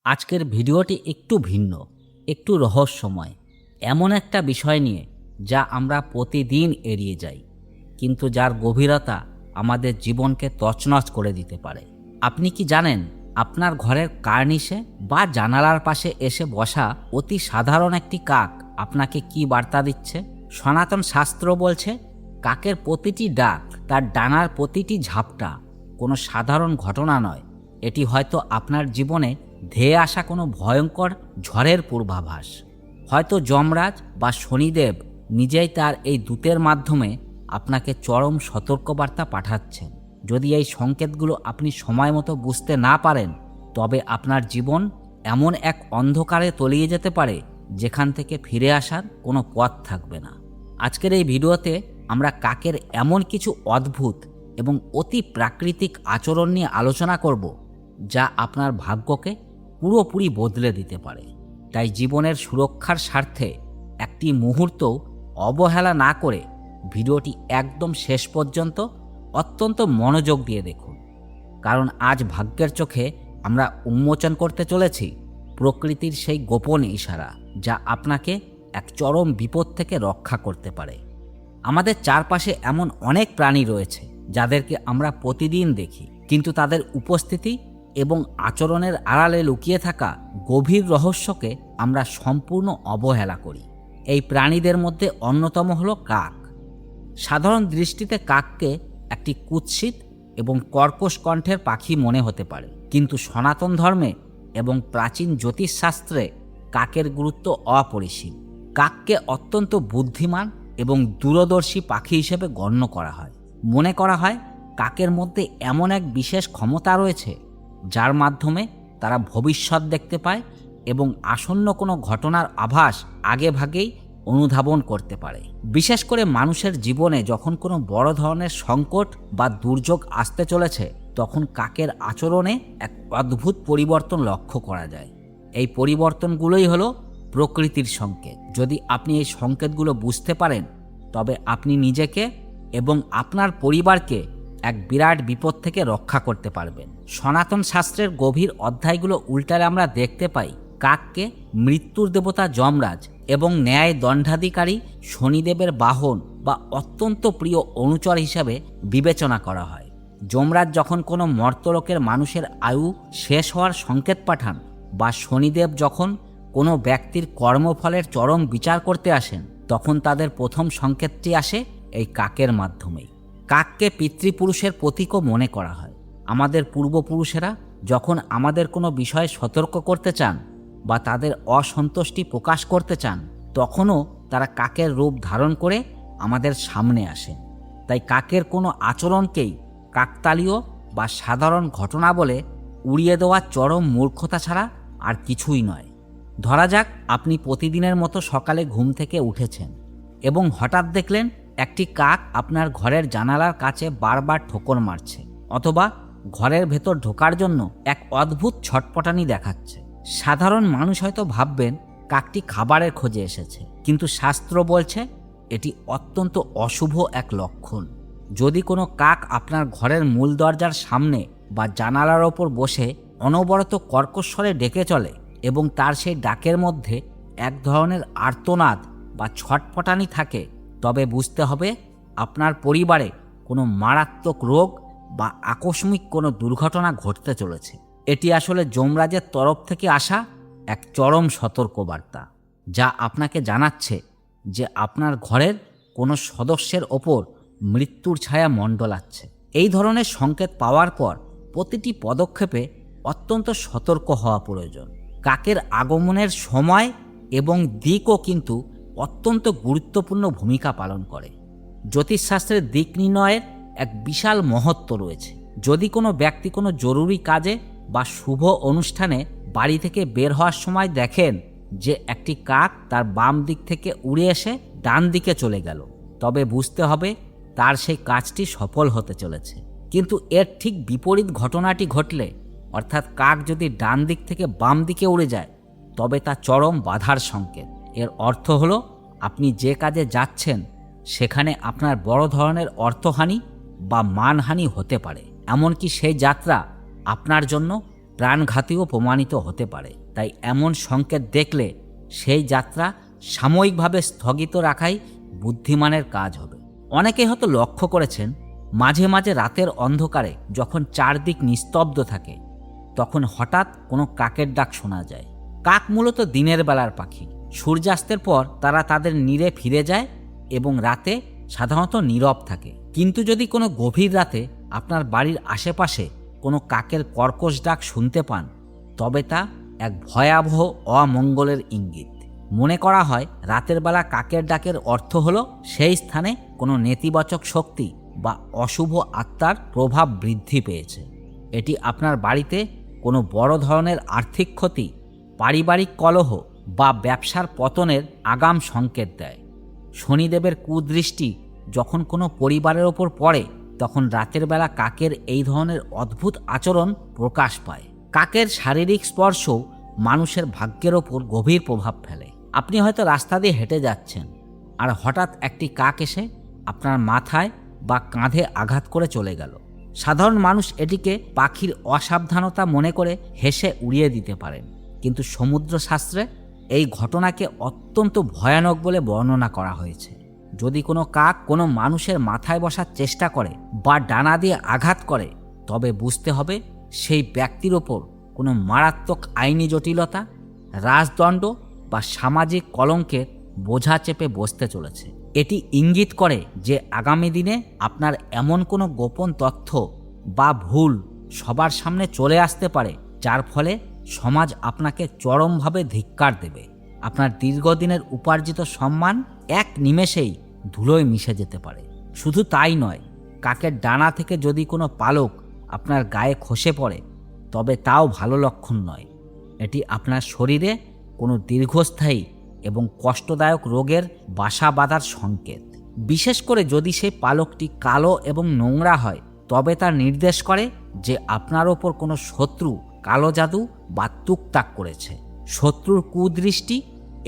আজকের ভিডিওটি একটু ভিন্ন, একটু রহস্যময়। এমন একটা বিষয় নিয়ে যা আমরা প্রতিদিন এড়িয়ে যাই, কিন্তু যার গভীরতা আমাদের জীবনকে তছনছ করে দিতে পারে। আপনি কি জানেন, আপনার ঘরের কার্নিশে বা জানালার পাশে এসে বসা অতি সাধারণ একটি কাক আপনাকে কি বার্তা দিচ্ছে? সনাতন শাস্ত্র বলছে, কাকের প্রতিটি ডাক, তার ডানার প্রতিটি ঝাপটা কোনো সাধারণ ঘটনা নয়। এটি হয়তো আপনার জীবনে ধেয়ে আসা কোনো ভয়ঙ্কর ঝড়ের পূর্বাভাস। হয়তো যমরাজ বা শনিদেব নিজেই তার এই দূতের মাধ্যমে আপনাকে চরম সতর্কবার্তা পাঠাচ্ছেন। যদি এই সংকেতগুলো আপনি সময় মতো বুঝতে না পারেন, তবে আপনার জীবন এমন এক অন্ধকারে তলিয়ে যেতে পারে যেখান থেকে ফিরে আসার কোনো পথ থাকবে না। আজকের এই ভিডিওতে আমরা কাকের এমন কিছু অদ্ভুত এবং অতি প্রাকৃতিক আচরণ নিয়ে আলোচনা করব, যা আপনার ভাগ্যকে পুরোপুরি বদলে দিতে পারে। তাই জীবনের সুরক্ষার স্বার্থে একটি মুহূর্তও অবহেলা না করে ভিডিওটি একদম শেষ পর্যন্ত অত্যন্ত মনোযোগ দিয়ে দেখুন, কারণ আজ ভাগ্যের চোখে আমরা উন্মোচন করতে চলেছি প্রকৃতির সেই গোপন ইশারা, যা আপনাকে এক চরম বিপদ থেকে রক্ষা করতে পারে। আমাদের চারপাশে এমন অনেক প্রাণী রয়েছে যাদেরকে আমরা প্রতিদিন দেখি, কিন্তু তাদের উপস্থিতি এবং আচরণের আড়ালে লুকিয়ে থাকা গভীর রহস্যকে আমরা সম্পূর্ণ অবহেলা করি। এই প্রাণীদের মধ্যে অন্যতম হলো কাক। সাধারণ দৃষ্টিতে কাককে একটি কুৎসিত এবং কর্কশ কণ্ঠের পাখি মনে হতে পারে, কিন্তু সনাতন ধর্মে এবং প্রাচীন জ্যোতিষশাস্ত্রে কাকের গুরুত্ব অপরিসীম। কাককে অত্যন্ত বুদ্ধিমান এবং দূরদর্শী পাখি হিসেবে গণ্য করা হয়। মনে করা হয় কাকের মধ্যে এমন এক বিশেষ ক্ষমতা রয়েছে যার মাধ্যমে তারা ভবিষ্যৎ দেখতে পায় এবং আসন্ন কোনো ঘটনার আভাস আগেভাগেই অনুধাবন করতে পারে। বিশেষ করে মানুষের জীবনে যখন কোনো বড় ধরনের সংকট বা দুর্যোগ আসতে চলেছে, তখন কাকের আচরণে এক অদ্ভুত পরিবর্তন লক্ষ্য করা যায়। এই পরিবর্তনগুলোই হলো প্রকৃতির সংকেত। যদি আপনি এই সংকেতগুলো বুঝতে পারেন, তবে আপনি নিজেকে এবং আপনার পরিবারকে এক বিরাট বিপদ থেকে রক্ষা করতে পারবেন। সনাতন শাস্ত্রের গভীর অধ্যায়গুলো উল্টালে আমরা দেখতে পাই কাককে মৃত্যুর দেবতা যমরাজ এবং ন্যায় দণ্ডাধিকারী শনিদেবের বাহন বা অত্যন্ত প্রিয় অনুচর হিসাবে বিবেচনা করা হয়। যমরাজ যখন কোনো মর্তলোকের মানুষের আয়ু শেষ হওয়ার সংকেত পাঠান, বা শনিদেব যখন কোনো ব্যক্তির কর্মফলের চরম বিচার করতে আসেন, তখন তাদের প্রথম সংকেতটি আসে এই কাকের মাধ্যমেই। কাককে পিতৃপুরুষের প্রতীকও মনে করা হয়। আমাদের পূর্বপুরুষেরা যখন আমাদের কোনো বিষয়ে সতর্ক করতে চান বা তাদের অসন্তুষ্টি প্রকাশ করতে চান, তখনও তারা কাকের রূপ ধারণ করে আমাদের সামনে আসেন। তাই কাকের কোনো আচরণকেই কাকতালীয় বা সাধারণ ঘটনা বলে উড়িয়ে দেওয়া চরম মূর্খতা ছাড়া আর কিছুই নয়। ধরা যাক, আপনি প্রতিদিনের মতো সকালে ঘুম থেকে উঠেছেন এবং হঠাৎ দেখলেন একটি কাক আপনার ঘরের জানালার কাছে বারবার ঠোকর মারছে, অথবা ঘরের ভেতর ঢোকার জন্য এক অদ্ভুত ছটপটানি দেখাচ্ছে। সাধারণ মানুষ হয়তো ভাববেন কাকটি খাবারের খোঁজে এসেছে, কিন্তু শাস্ত্র বলছে এটি অত্যন্ত অশুভ এক লক্ষণ। যদি কোনো কাক আপনার ঘরের মূল দরজার সামনে বা জানালার ওপর বসে অনবরত কর্কশ্বরে ডেকে চলে এবং তার সেই ডাকের মধ্যে এক ধরনের আর্তনাদ বা ছটপটানি থাকে, তবে বুঝতে হবে আপনার পরিবারে কোনো মারাত্মক রোগ বা আকস্মিক কোনো দুর্ঘটনা ঘটতে চলেছে। এটি আসলে যমরাজের তরফ থেকে আসা এক চরম সতর্কবার্তা, যা আপনাকে জানাচ্ছে যে আপনার ঘরের কোনো সদস্যের ওপর মৃত্যুর ছায়া মণ্ডলাচ্ছে। এই ধরনের সংকেত পাওয়ার পর প্রতিটি পদক্ষেপে অত্যন্ত সতর্ক হওয়া প্রয়োজন। কাকের আগমনের সময় এবং দিকও কিন্তু অত্যন্ত গুরুত্বপূর্ণ ভূমিকা পালন করে। জ্যোতিষশাস্ত্রের দিক নির্ণয়ের এক বিশাল মহত্ব রয়েছে। যদি কোনো ব্যক্তি কোনো জরুরি কাজে বা শুভ অনুষ্ঠানে বাড়ি থেকে বের হওয়ার সময় দেখেন যে একটি কাক তার বাম দিক থেকে উড়ে এসে ডান দিকে চলে গেল, তবে বুঝতে হবে তার সেই কাজটি সফল হতে চলেছে। কিন্তু এর ঠিক বিপরীত ঘটনাটি ঘটলে, অর্থাৎ কাক যদি ডান দিক থেকে বাম দিকে উড়ে যায়, তবে তা চরম বাধার সংকেত। এর অর্থ হলো আপনি যে কাজে যাচ্ছেন সেখানে আপনার বড় ধরনের অর্থহানি বা মানহানি হতে পারে। এমনকি সেই যাত্রা আপনার জন্য প্রাণঘাতীও প্রমাণিত হতে পারে। তাই এমন সংকেত দেখলে সেই যাত্রা সাময়িকভাবে স্থগিত রাখাই বুদ্ধিমানের কাজ হবে। অনেকেই হয়তো লক্ষ্য করেছেন, মাঝে মাঝে রাতের অন্ধকারে যখন চারদিক নিস্তব্ধ থাকে তখন হঠাৎ কোনো কাকের ডাক শোনা যায়। কাক মূলত দিনের বেলার পাখি। সূর্যাস্তের পর তারা তাদের নীড়ে ফিরে যায় এবং রাতে সাধারণত নীরব থাকে। কিন্তু যদি কোনো গভীর রাতে আপনার বাড়ির আশেপাশে কোনো কাকের কর্কশ ডাক শুনতে পান, তবে তা এক ভয়াবহ অমঙ্গলের ইঙ্গিত। মনে করা হয় রাতের বেলা কাকের ডাকের অর্থ হলো সেই স্থানে কোনো নেতিবাচক শক্তি বা অশুভ আত্মার প্রভাব বৃদ্ধি পেয়েছে। এটি আপনার বাড়িতে কোনো বড় ধরনের আর্থিক ক্ষতি, পারিবারিক কলহ বা ব্যবসার পতনের আগাম সংকেত দেয়। শনিদেবের কুদৃষ্টি যখন কোনো পরিবারের ওপর পড়ে তখন রাতের বেলা কাকের এই ধরনের অদ্ভুত আচরণ প্রকাশ পায়। কাকের শারীরিক স্পর্শও মানুষের ভাগ্যের ওপর গভীর প্রভাব ফেলে। আপনি হয়তো রাস্তা দিয়ে হেঁটে যাচ্ছেন আর হঠাৎ একটি কাক এসে আপনার মাথায় বা কাঁধে আঘাত করে চলে গেল। সাধারণ মানুষ এটিকে পাখির অসাবধানতা মনে করে হেসে উড়িয়ে দিতে পারেন, কিন্তু সমুদ্র শাস্ত্রে এই ঘটনাকে অত্যন্ত ভয়ানক বলে বর্ণনা করা হয়েছে। যদি কোনো কাক কোনো মানুষের মাথায় বসার চেষ্টা করে বা ডানা দিয়ে আঘাত করে, তবে বুঝতে হবে সেই ব্যক্তির ওপর কোনো মারাত্মক আইনি জটিলতা, রাজদণ্ড বা সামাজিক কলঙ্কের বোঝা চেপে বসতে চলেছে। এটি ইঙ্গিত করে যে আগামী দিনে আপনার এমন কোনো গোপন তথ্য বা ভুল সবার সামনে চলে আসতে পারে, যার ফলে সমাজ আপনাকে চরমভাবে ধিক্কার দেবে। আপনার দীর্ঘদিনের উপার্জিত সম্মান এক নিমেষেই ধুলোয় মিশে যেতে পারে। শুধু তাই নয়, কাকের ডানা থেকে যদি কোনো পালক আপনার গায়ে খসে পড়ে, তবে তাও ভালো লক্ষণ নয়। এটি আপনার শরীরে কোনো দীর্ঘস্থায়ী এবং কষ্টদায়ক রোগের বাসা বাঁধার সংকেত। বিশেষ করে যদি সেই পালকটি কালো এবং নোংরা হয়, তবে তা নির্দেশ করে যে আপনার ওপর কোনো শত্রু কালো জাদু বা তুকতাক করেছে। শত্রুর কুদৃষ্টি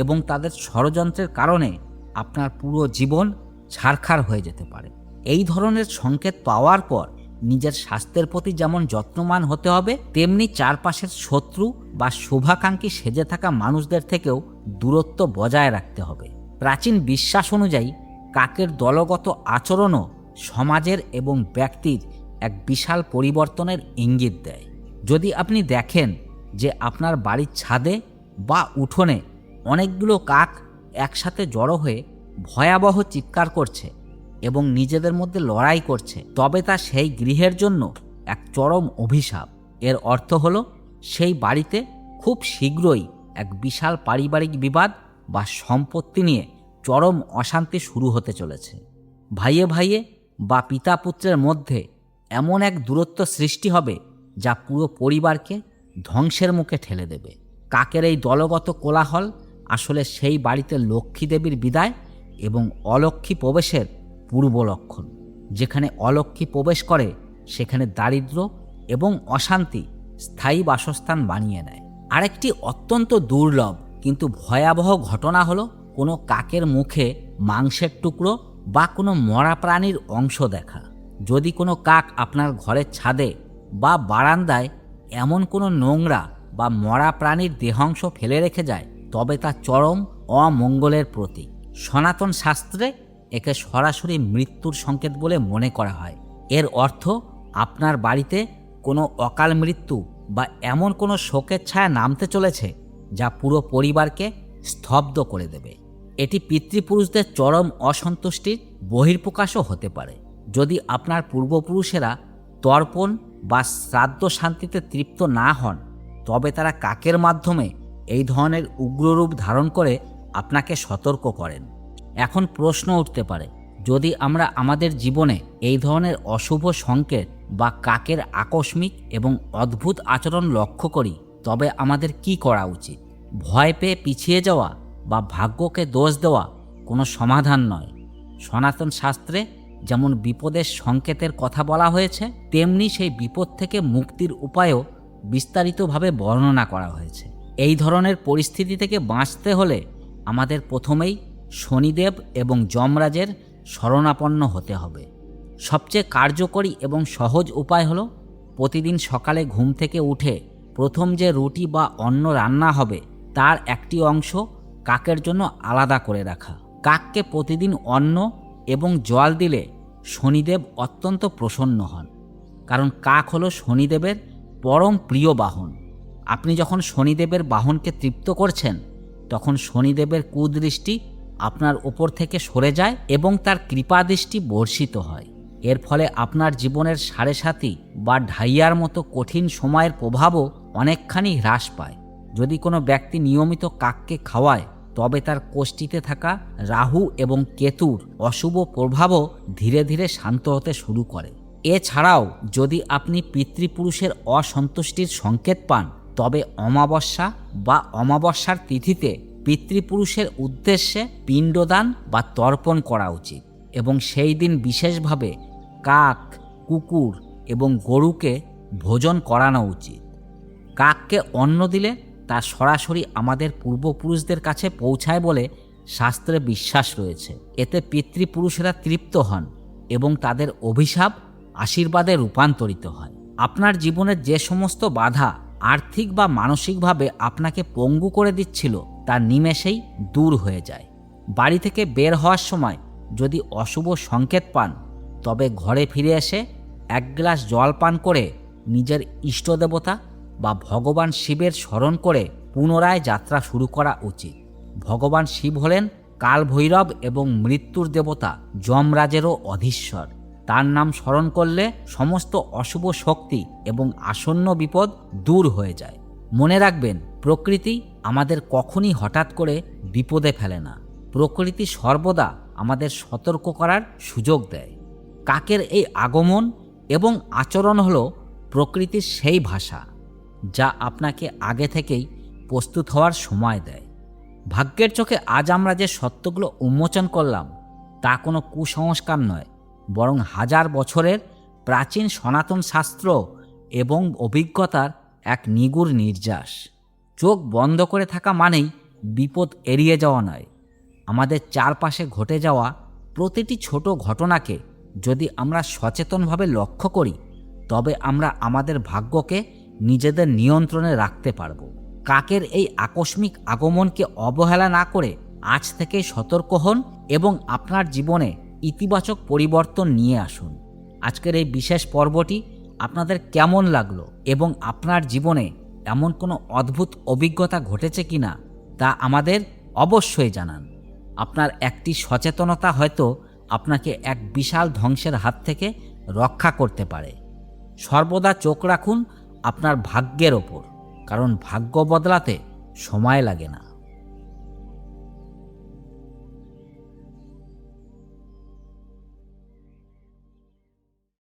এবং তাদের ষড়যন্ত্রের কারণে আপনার পুরো জীবন ছারখার হয়ে যেতে পারে। এই ধরনের সংকেত পাওয়ার পর নিজের স্বাস্থ্যের প্রতি যেমন যত্নবান হতে হবে, তেমনি চারপাশের শত্রু বা শুভাকাঙ্ক্ষী সেজে থাকা মানুষদের থেকেও দূরত্ব বজায় রাখতে হবে। প্রাচীন বিশ্বাস অনুযায়ী কাকের দলগত আচরণও সমাজের এবং ব্যক্তির এক বিশাল পরিবর্তনের ইঙ্গিত দেয়। যদি আপনি দেখেন যে আপনার বাড়ির ছাদে বা উঠোনে অনেকগুলো কাক একসাথে জড়ো হয়ে ভয়াবহ চিৎকার করছে এবং নিজেদের মধ্যে লড়াই করছে, তবে তা সেই গৃহের জন্য এক চরম অভিশাপ। এর অর্থ হলো সেই বাড়িতে খুব শীঘ্রই এক বিশাল পারিবারিক বিবাদ বা সম্পত্তি নিয়ে চরম অশান্তি শুরু হতে চলেছে। ভাইয়ে ভাইয়ে বা পিতা পুত্রের মধ্যে এমন এক দূরত্ব সৃষ্টি হবে যা পুরো পরিবারকে ধ্বংসের মুখে ঠেলে দেবে। কাকের এই দলগত কোলাহল আসলে সেই বাড়িতে লক্ষ্মী দেবীর বিদায় এবং অলক্ষ্মী প্রবেশের পূর্ব লক্ষণ। যেখানে অলক্ষ্মী প্রবেশ করে সেখানে দারিদ্র্য এবং অশান্তি স্থায়ী বাসস্থান বানিয়ে নেয়। আরেকটি অত্যন্ত দুর্লভ কিন্তু ভয়াবহ ঘটনা হলো কোনো কাকের মুখে মাংসের টুকরো বা কোনো মরা প্রাণীর অংশ দেখা। যদি কোনো কাক আপনার ঘরের ছাদে বা বারান্দায় এমন কোনো নোংরা বা মরা প্রাণীর দেহাংশ ফেলে রেখে যায়, তবে তা চরম অমঙ্গলের প্রতীক। সনাতন শাস্ত্রে একে সরাসরি মৃত্যুর সংকেত বলে মনে করা হয়। এর অর্থ আপনার বাড়িতে কোনো অকাল মৃত্যু বা এমন কোনো শোকের ছায়া নামতে চলেছে যা পুরো পরিবারকে স্তব্ধ করে দেবে। এটি পিতৃপুরুষদের চরম অসন্তুষ্টির বহিঃপ্রকাশও হতে পারে। যদি আপনার পূর্বপুরুষেরা তর্পণ বা শ্রাদ্ধ শান্তিতে তৃপ্ত না হন, তবে তারা কাকের মাধ্যমে এই ধরনের উগ্ররূপ ধারণ করে আপনাকে সতর্ক করেন। এখন প্রশ্ন উঠতে পারে, যদি আমরা আমাদের জীবনে এই ধরনের অশুভ সংকেত বা কাকের আকস্মিক এবং অদ্ভুত আচরণ লক্ষ্য করি, তবে আমাদের কি করা উচিত? ভয় পেয়ে পিছিয়ে যাওয়া বা ভাগ্যকে দোষ দেওয়া কোনো সমাধান নয়। সনাতন শাস্ত্রে যেমন বিপদের সংকেতের কথা বলা হয়েছে, তেমনি সেই বিপদ থেকে মুক্তির উপায়ও বিস্তারিতভাবে বর্ণনা করা হয়েছে। এই ধরনের পরিস্থিতি থেকে বাঁচতে হলে আমাদের প্রথমেই শনিদেব এবং যমরাজের শরণাপন্ন হতে হবে। সবচেয়ে কার্যকরী এবং সহজ উপায় হলো প্রতিদিন সকালে ঘুম থেকে উঠে প্রথম যে রুটি বা অন্ন রান্না হবে তার একটি অংশ কাকের জন্য আলাদা করে রাখা। কাককে প্রতিদিন অন্ন এবং জল দিলে শনিদেব অত্যন্ত প্রসন্ন হন, কারণ কাক হলো শনিদেবের পরম প্রিয় বাহন। আপনি যখন শনিদেবের বাহনকে তৃপ্ত করছেন, তখন শনিদেবের কুদৃষ্টি আপনার ওপর থেকে সরে যায় এবং তার কৃপাদৃষ্টি বর্ষিত হয়। এর ফলে আপনার জীবনের সাড়ে সাতি বা ঢাইয়ার মতো কঠিন সময়ের প্রভাবও অনেকখানি হ্রাস পায়। যদি কোনো ব্যক্তি নিয়মিত কাককে খাওয়ায়, তবে তার কোষ্ঠীতে থাকা রাহু এবং কেতুর অশুভ প্রভাবও ধীরে ধীরে শান্ত হতে শুরু করে। এছাড়াও যদি আপনি পিতৃপুরুষের অসন্তুষ্টির সংকেত পান, তবে অমাবস্যা বা অমাবস্যার তিথিতে পিতৃপুরুষের উদ্দেশ্যে পিণ্ডদান বা তর্পণ করা উচিত এবং সেই দিন বিশেষভাবে কাক, কুকুর এবং গরুকে ভোজন করানো উচিত। কাককে অন্ন দিলে তা সরাসরি আমাদের পূর্বপুরুষদের কাছে পৌঁছায় বলে শাস্ত্রে বিশ্বাস রয়েছে। এতে পিতৃপুরুষেরা তৃপ্ত হন এবং তাদের অভিশাপ আশীর্বাদে রূপান্তরিত হয়। আপনার জীবনের যে সমস্ত বাধা আর্থিক বা মানসিকভাবে আপনাকে পঙ্গু করে দিচ্ছিল, তা নিমেষেই দূর হয়ে যায়। বাড়ি থেকে বের হওয়ার সময় যদি অশুভ সংকেত পান, তবে ঘরে ফিরে এসে এক গ্লাস জল পান করে নিজের ইষ্টদেবতা বা ভগবান শিবের স্মরণ করে পুনরায় যাত্রা শুরু করা উচিত। ভগবান শিব হলেন কালভৈরব এবং মৃত্যুর দেবতা যমরাজেরও অধীশ্বর। তার নাম স্মরণ করলে সমস্ত অশুভ শক্তি এবং আসন্ন বিপদ দূর হয়ে যায়। মনে রাখবেন, প্রকৃতি আমাদের কখনই হঠাৎ করে বিপদে ফেলে না। প্রকৃতি সর্বদা আমাদের সতর্ক করার সুযোগ দেয়। কাকের এই আগমন এবং আচরণ হলো প্রকৃতির সেই ভাষা, যা আপনাকে আগে থেকেই প্রস্তুত হওয়ার সময় দেয়। ভাগ্যের চোখে আজ আমরা যে সত্যগুলো উন্মোচন করলাম, তা কোনো কুসংস্কার নয়, বরং হাজার বছরের প্রাচীন সনাতন শাস্ত্র এবং অভিজ্ঞতার এক নিগুড় নির্যাস। চোখ বন্ধ করে থাকা মানেই বিপদ এড়িয়ে যাওয়া নয়। আমাদের চারপাশে ঘটে যাওয়া প্রতিটি ছোট ঘটনাকে যদি আমরা সচেতনভাবে লক্ষ্য করি, তবে আমরা আমাদের ভাগ্যকে নিজেদের নিয়ন্ত্রণে রাখতে পারব। কাকের এই আকস্মিক আগমনকে অবহেলা না করে আজ থেকেই সতর্ক হন এবং আপনার জীবনে ইতিবাচক পরিবর্তন নিয়ে আসুন। আজকের এই বিশেষ পর্বটি আপনাদের কেমন লাগলো এবং আপনার জীবনে এমন কোনো অদ্ভুত অভিজ্ঞতা ঘটেছে কিনা তা আমাদের অবশ্যই জানান। আপনার একটি সচেতনতা হয়তো আপনাকে এক বিশাল ধ্বংসের হাত থেকে রক্ষা করতে পারে। সর্বদা চোখ রাখুন আপনার ভাগ্যের ওপর, কারণ ভাগ্য বদলাতে সময় লাগে না।